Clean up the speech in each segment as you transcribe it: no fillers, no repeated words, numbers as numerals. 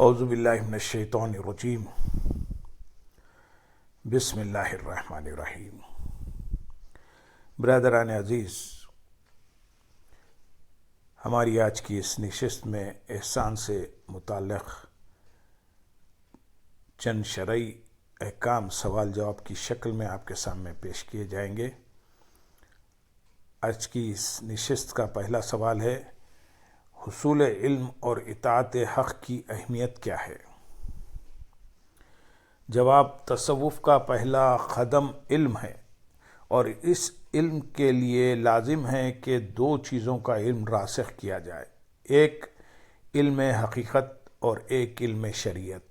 اعوذ باللہ من الشیطان الرجیم بسم اللہ الرحمن الرحیم۔ برادران عزیز، ہماری آج کی اس نشست میں احسان سے متعلق چند شرعی احکام سوال جواب کی شکل میں آپ کے سامنے پیش کیے جائیں گے۔ آج کی اس نشست کا پہلا سوال ہے، حصول علم اور اطاعت حق کی اہمیت کیا ہے؟ جواب، تصوف کا پہلا قدم علم ہے، اور اس علم کے لیے لازم ہے کہ دو چیزوں کا علم راسخ کیا جائے، ایک علم حقیقت اور ایک علم شریعت۔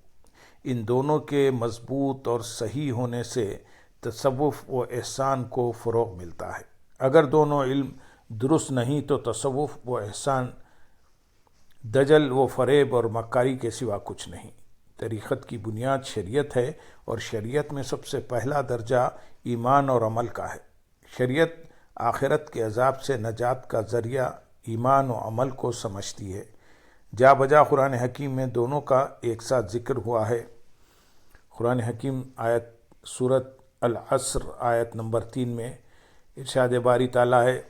ان دونوں کے مضبوط اور صحیح ہونے سے تصوف و احسان کو فروغ ملتا ہے۔ اگر دونوں علم درست نہیں تو تصوف و احسان دجل و فریب اور مکاری کے سوا کچھ نہیں۔ طریقت کی بنیاد شریعت ہے، اور شریعت میں سب سے پہلا درجہ ایمان اور عمل کا ہے۔ شریعت آخرت کے عذاب سے نجات کا ذریعہ ایمان و عمل کو سمجھتی ہے۔ جا بجا قرآن حکیم میں دونوں کا ایک ساتھ ذکر ہوا ہے۔ قرآن حکیم سورۃ العصر آیت نمبر 3 میں ارشاد باری تعالیٰ ہے،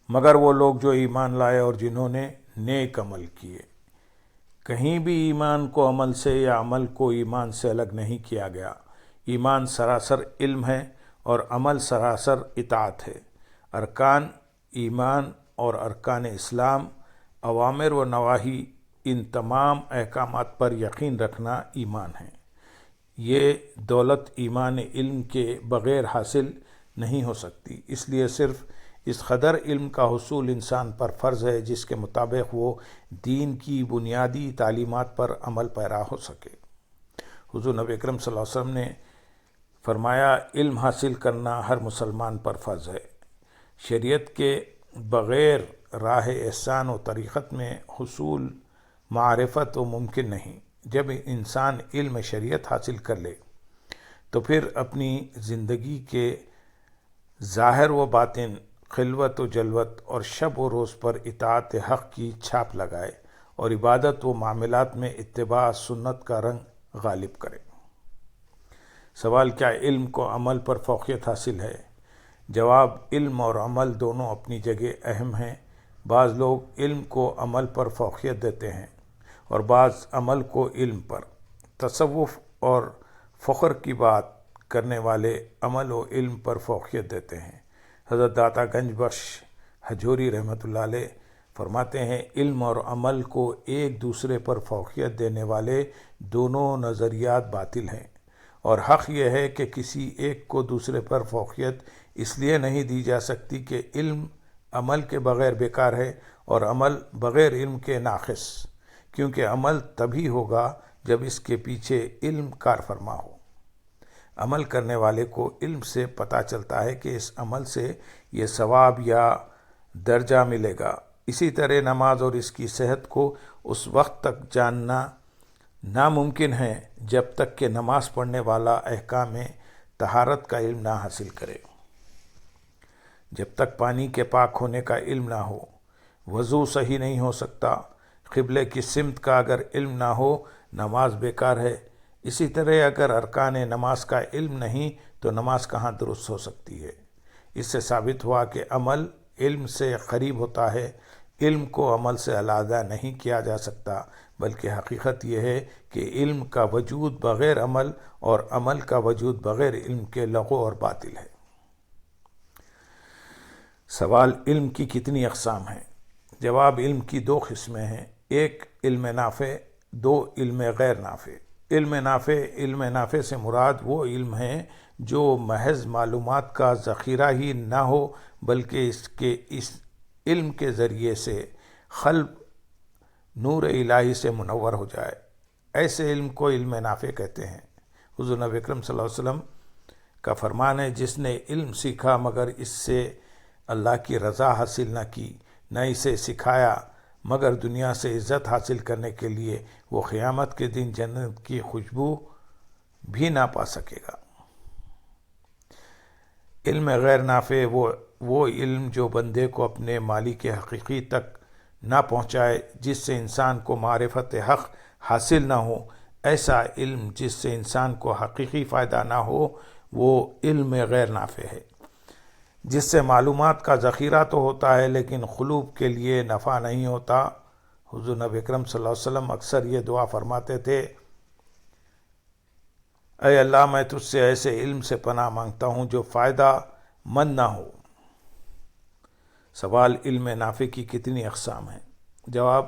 مگر وہ لوگ جو ایمان لائے اور جنہوں نے نیک عمل کیے۔ کہیں بھی ایمان کو عمل سے یا عمل کو ایمان سے الگ نہیں کیا گیا۔ ایمان سراسر علم ہے اور عمل سراسر اطاعت ہے۔ ارکان ایمان اور ارکان اسلام، اوامر و نواہی، ان تمام احکامات پر یقین رکھنا ایمان ہے۔ یہ دولت ایمان علم کے بغیر حاصل نہیں ہو سکتی، اس لیے صرف اس قدر علم کا حصول انسان پر فرض ہے جس کے مطابق وہ دین کی بنیادی تعلیمات پر عمل پیرا ہو سکے۔ حضور نبی اکرم صلی اللہ علیہ وسلم نے فرمایا، علم حاصل کرنا ہر مسلمان پر فرض ہے۔ شریعت کے بغیر راہ احسان و طریقت میں حصول معرفت و ممکن نہیں۔ جب انسان علم شریعت حاصل کر لے تو پھر اپنی زندگی کے ظاہر و باطن، خلوت و جلوت اور شب و روز پر اطاعت حق کی چھاپ لگائے اور عبادت و معاملات میں اتباع سنت کا رنگ غالب کرے۔ سوال، کیا علم کو عمل پر فوقیت حاصل ہے؟ جواب، علم اور عمل دونوں اپنی جگہ اہم ہیں۔ بعض لوگ علم کو عمل پر فوقیت دیتے ہیں اور بعض عمل کو علم پر۔ تصوف اور فخر کی بات کرنے والے عمل و علم پر فوقیت دیتے ہیں۔ حضرت داتا گنج بخش ہجوری رحمۃ اللہ علیہ فرماتے ہیں، علم اور عمل کو ایک دوسرے پر فوقیت دینے والے دونوں نظریات باطل ہیں، اور حق یہ ہے کہ کسی ایک کو دوسرے پر فوقیت اس لیے نہیں دی جا سکتی کہ علم عمل کے بغیر بیکار ہے اور عمل بغیر علم کے ناقص، کیونکہ عمل تبھی ہوگا جب اس کے پیچھے علم کار فرما ہو۔ عمل کرنے والے کو علم سے پتہ چلتا ہے کہ اس عمل سے یہ ثواب یا درجہ ملے گا۔ اسی طرح نماز اور اس کی صحت کو اس وقت تک جاننا ناممکن ہے جب تک کہ نماز پڑھنے والا احکام طہارت کا علم نہ حاصل کرے۔ جب تک پانی کے پاک ہونے کا علم نہ ہو، وضو صحیح نہیں ہو سکتا۔ قبلے کی سمت کا اگر علم نہ ہو، نماز بیکار ہے۔ اسی طرح اگر ارکان نماز کا علم نہیں تو نماز کہاں درست ہو سکتی ہے؟ اس سے ثابت ہوا کہ عمل علم سے قریب ہوتا ہے۔ علم کو عمل سے علیحدہ نہیں کیا جا سکتا، بلکہ حقیقت یہ ہے کہ علم کا وجود بغیر عمل اور عمل کا وجود بغیر علم کے لغو اور باطل ہے۔ سوال، علم کی کتنی اقسام ہیں؟ جواب، علم کی دو قسمیں ہیں، ایک علم نافع، دو علم غیر نافع۔ علم نافع سے مراد وہ علم ہے جو محض معلومات کا ذخیرہ ہی نہ ہو، بلکہ اس علم کے ذریعے سے قلب نور الہی سے منور ہو جائے۔ ایسے علم کو علم نافع کہتے ہیں۔ حضور نبی اکرم صلی اللہ علیہ وسلم کا فرمان ہے، جس نے علم سیکھا مگر اس سے اللہ کی رضا حاصل نہ کی، نہ اسے سکھایا مگر دنیا سے عزت حاصل کرنے کے لیے، وہ قیامت کے دن جنت کی خوشبو بھی نہ پا سکے گا۔ علم غیر نافع وہ علم جو بندے کو اپنے مالک حقیقی تک نہ پہنچائے جس سے انسان کو معرفت حق حاصل نہ ہو۔ ایسا علم جس سے انسان کو حقیقی فائدہ نہ ہو وہ علم غیر نافع ہے۔ جس سے معلومات کا ذخیرہ تو ہوتا ہے لیکن قلوب کے لیے نفع نہیں ہوتا۔ حضور نبی اکرم صلی اللہ علیہ وسلم اکثر یہ دعا فرماتے تھے، اے اللہ میں تجھ سے ایسے علم سے پناہ مانگتا ہوں جو فائدہ مند نہ ہو۔ سوال، علم نافع کی کتنی اقسام ہیں؟ جواب،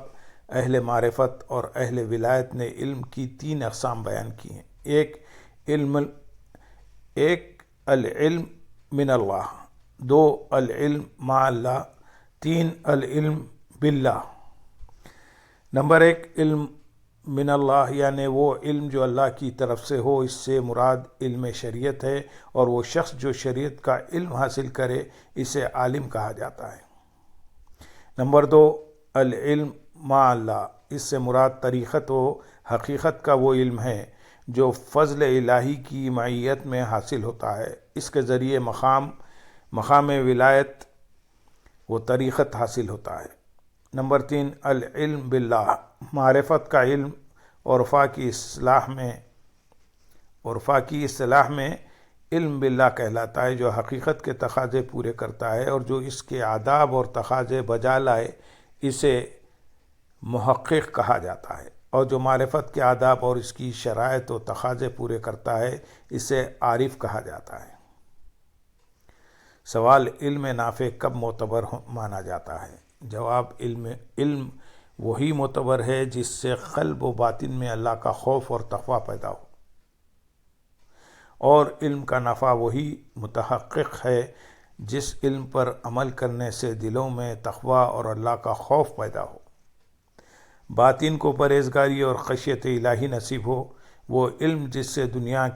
اہل معرفت اور اہل ولایت نے علم کی 3 اقسام بیان کی ہیں۔ ایک العلم من اللہ، 2 العلم مع اللہ، 3 العلم باللہ۔ نمبر 1 علم من اللہ، یعنی وہ علم جو اللہ کی طرف سے ہو، اس سے مراد علم شریعت ہے، اور وہ شخص جو شریعت کا علم حاصل کرے اسے عالم کہا جاتا ہے۔ نمبر 2 العلم مع اللہ، اس سے مراد طریقت و حقیقت کا وہ علم ہے جو فضل الہی کی معیت میں حاصل ہوتا ہے، اس کے ذریعے مقام ولایت و طریقت حاصل ہوتا ہے۔ نمبر 3 العلم باللہ، معرفت کا علم عرفا کی اصطلاح میں علم باللہ کہلاتا ہے، جو حقیقت کے تقاضے پورے کرتا ہے، اور جو اس کے آداب اور تقاضے بجا لائے اسے محقق کہا جاتا ہے، اور جو معرفت کے آداب اور اس کی شرائط و تقاضے پورے کرتا ہے اسے عارف کہا جاتا ہے۔ سوال، علم نافع کب معتبر مانا جاتا ہے؟ جواب، علم وہی معتبر ہے جس سے قلب و باطن میں اللہ کا خوف اور تقوی پیدا ہو، اور علم کا نفع وہی متحقق ہے جس علم پر عمل کرنے سے دلوں میں تقوی اور اللہ کا خوف پیدا ہو، باطن کو پرہیزگاری اور خشیت الہی نصیب ہو۔ وہ علم جس سے دنیا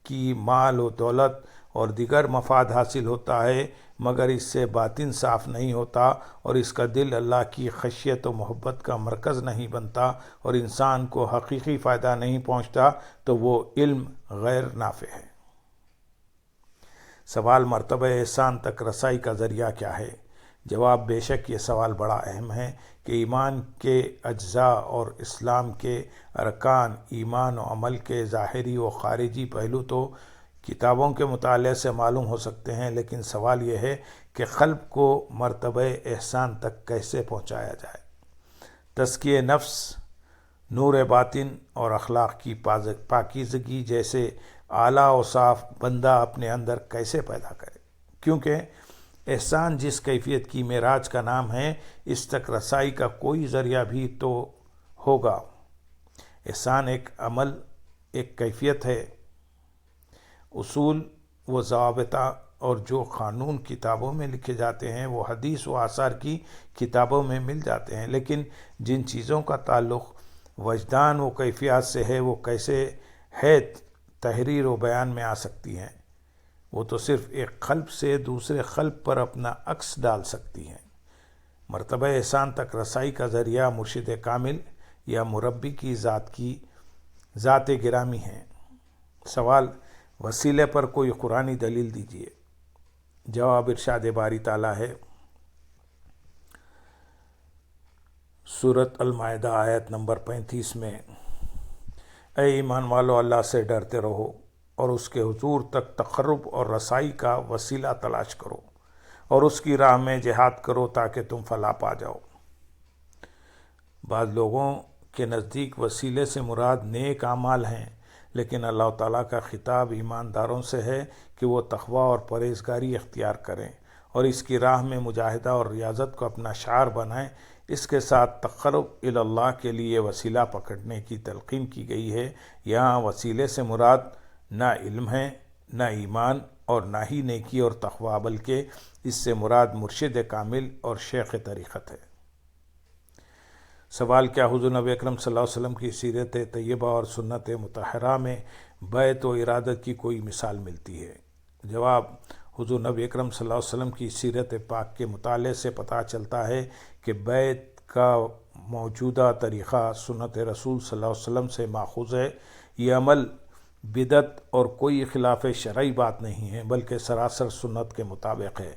کی مال و دولت اور دیگر مفاد حاصل ہوتا ہے، مگر اس سے باطن صاف نہیں ہوتا اور اس کا دل اللہ کی خشیت و محبت کا مرکز نہیں بنتا اور انسان کو حقیقی فائدہ نہیں پہنچتا، تو وہ علم غیر نافع ہے۔ سوال، مرتبہ احسان تک رسائی کا ذریعہ کیا ہے؟ جواب، بے شک یہ سوال بڑا اہم ہے کہ ایمان کے اجزاء اور اسلام کے ارکان، ایمان و عمل کے ظاہری و خارجی پہلو تو کتابوں کے مطالعے سے معلوم ہو سکتے ہیں، لیکن سوال یہ ہے کہ قلب کو مرتبہ احسان تک کیسے پہنچایا جائے۔ تزکیہ نفس، نور باطن اور اخلاق کی پاکیزگی جیسے اعلیٰ اوصاف بندہ اپنے اندر کیسے پیدا کرے، کیونکہ احسان جس کیفیت کی معراج کا نام ہے، اس تک رسائی کا کوئی ذریعہ بھی تو ہوگا۔ احسان ایک عمل، ایک کیفیت ہے۔ اصول و ضوابط اور جو قانون کتابوں میں لکھے جاتے ہیں وہ حدیث و آثار کی کتابوں میں مل جاتے ہیں، لیکن جن چیزوں کا تعلق وجدان و کیفیات سے ہے وہ کیسے ہے تحریر و بیان میں آ سکتی ہیں؟ وہ تو صرف ایک قلب سے دوسرے قلب پر اپنا عکس ڈال سکتی ہیں۔ مرتبہ احسان تک رسائی کا ذریعہ مرشد کامل یا مربی کی ذات گرامی ہے۔ سوال، وسیلے پر کوئی قرآنی دلیل دیجیے۔ جواب، ارشاد باری تعالیٰ ہے، سورۃ المائدہ آیت نمبر 35 میں، اے ایمان والو اللہ سے ڈرتے رہو اور اس کے حضور تک تقرب اور رسائی کا وسیلہ تلاش کرو اور اس کی راہ میں جہاد کرو تاکہ تم فلاح پا جاؤ۔ بعض لوگوں کے نزدیک وسیلے سے مراد نیک اعمال ہیں، لیکن اللہ تعالیٰ کا خطاب ایمانداروں سے ہے کہ وہ تقوی اور پرہیزگاری اختیار کریں اور اس کی راہ میں مجاہدہ اور ریاضت کو اپنا شعار بنائیں۔ اس کے ساتھ تقرب اللہ کے لیے وسیلہ پکڑنے کی تلقین کی گئی ہے۔ یہاں وسیلے سے مراد نہ علم ہے، نہ ایمان اور نہ ہی نیکی اور تقوی، بلکہ اس سے مراد مرشد کامل اور شیخ طریقت ہے۔ سوال، کیا حضور نبی اکرم صلی اللہ علیہ وسلم کی سیرت طیبہ اور سنت مطہرہ میں بیعت و ارادت کی کوئی مثال ملتی ہے؟ جواب، حضور نبی اکرم صلی اللہ علیہ وسلم کی سیرت پاک کے مطالعے سے پتہ چلتا ہے کہ بیعت کا موجودہ طریقہ سنت رسول صلی اللہ علیہ وسلم سے ماخوذ ہے۔ یہ عمل بدعت اور کوئی خلاف شرعی بات نہیں ہے، بلکہ سراسر سنت کے مطابق ہے۔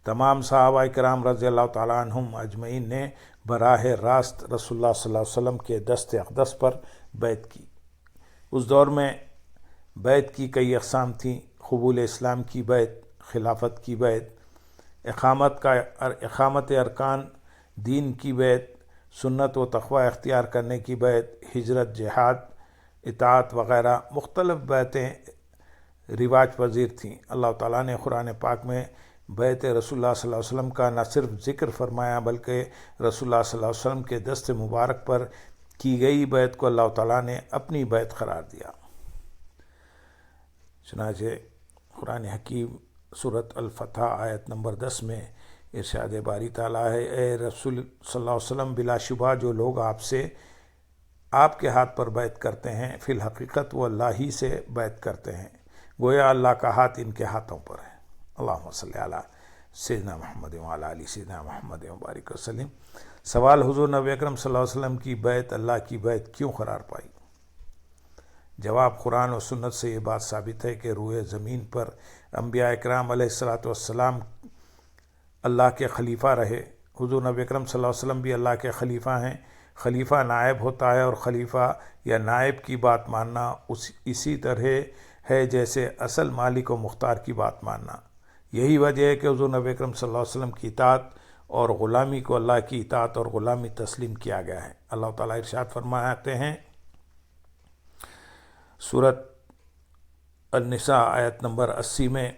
تمام صحابہ کرام رضی اللہ تعالیٰ عنہم اجمعین نے براہ راست رسول اللہ صلی اللہ علیہ وسلم کے دست اقدس پر بیعت کی۔ اس دور میں بیعت کی کئی اقسام تھیں: قبول اسلام کی بیعت، خلافت کی بیعت، اقامت ارکان دین کی بیعت، سنت و تقوی اختیار کرنے کی بیعت، ہجرت، جہاد، اطاعت وغیرہ مختلف بیعتیں رواج پذیر تھیں۔ اللہ تعالیٰ نے قرآن پاک میں بیعت رسول اللہ صلی اللہ علیہ وسلم کا نہ صرف ذکر فرمایا بلکہ رسول اللہ صلی اللہ علیہ وسلم کے دست مبارک پر کی گئی بیعت کو اللہ تعالیٰ نے اپنی بیعت قرار دیا۔ چنانچہ قرآن حکیم سورۃ الفتح آیت نمبر 10 میں ارشاد باری تعالیٰ ہے: اے رسول صلی اللہ علیہ وسلم، بلا شبہ جو لوگ آپ کے ہاتھ پر بیعت کرتے ہیں، فی الحقیقت وہ اللہ ہی سے بیعت کرتے ہیں، گویا اللہ کا ہاتھ ان کے ہاتھوں پر ہے۔ اللہم صلی علی سیدنا محمد وعلی آل سیدنا محمد وبارک وسلم۔ سوال: حضور نبی اکرم صلی اللہ علیہ وسلم کی بیعت اللہ کی بیعت کیوں قرار پائی؟ جواب: قرآن و سنت سے یہ بات ثابت ہے کہ روئے زمین پر انبیاء اکرام علیہ السلام اللہ کے خلیفہ رہے۔ حضور نبی اکرم صلی اللہ علیہ وسلم بھی اللہ کے خلیفہ ہیں۔ خلیفہ نائب ہوتا ہے، اور خلیفہ یا نائب کی بات ماننا اسی طرح ہے جیسے اصل مالک و مختار کی بات ماننا۔ یہی وجہ ہے کہ حضور نبی اکرم صلی اللہ علیہ وسلم کی اطاعت اور غلامی کو اللہ کی اطاعت اور غلامی تسلیم کیا گیا ہے۔ اللہ تعالیٰ ارشاد فرماتے ہیں سورۃ النساء آیت نمبر 80 میں: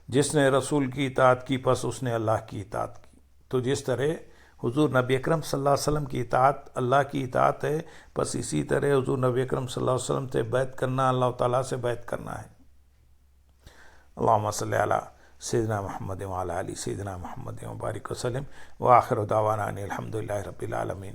جس نے رسول کی اطاعت کی پس اس نے اللہ کی اطاعت کی۔ تو جس طرح حضور نبی اکرم صلی اللہ علیہ وسلم کی اطاعت اللہ کی اطاعت ہے، بس اسی طرح حضور نبی اکرم صلی اللہ علیہ وسلم سے بیعت کرنا اللہ تعالیٰ سے بیعت کرنا ہے۔ اللہم صلی علی سیدنا محمد وعلی آل سیدنا محمد وبارک وسلم۔ وآخر دعوانا ان الحمد للہ رب العالمین۔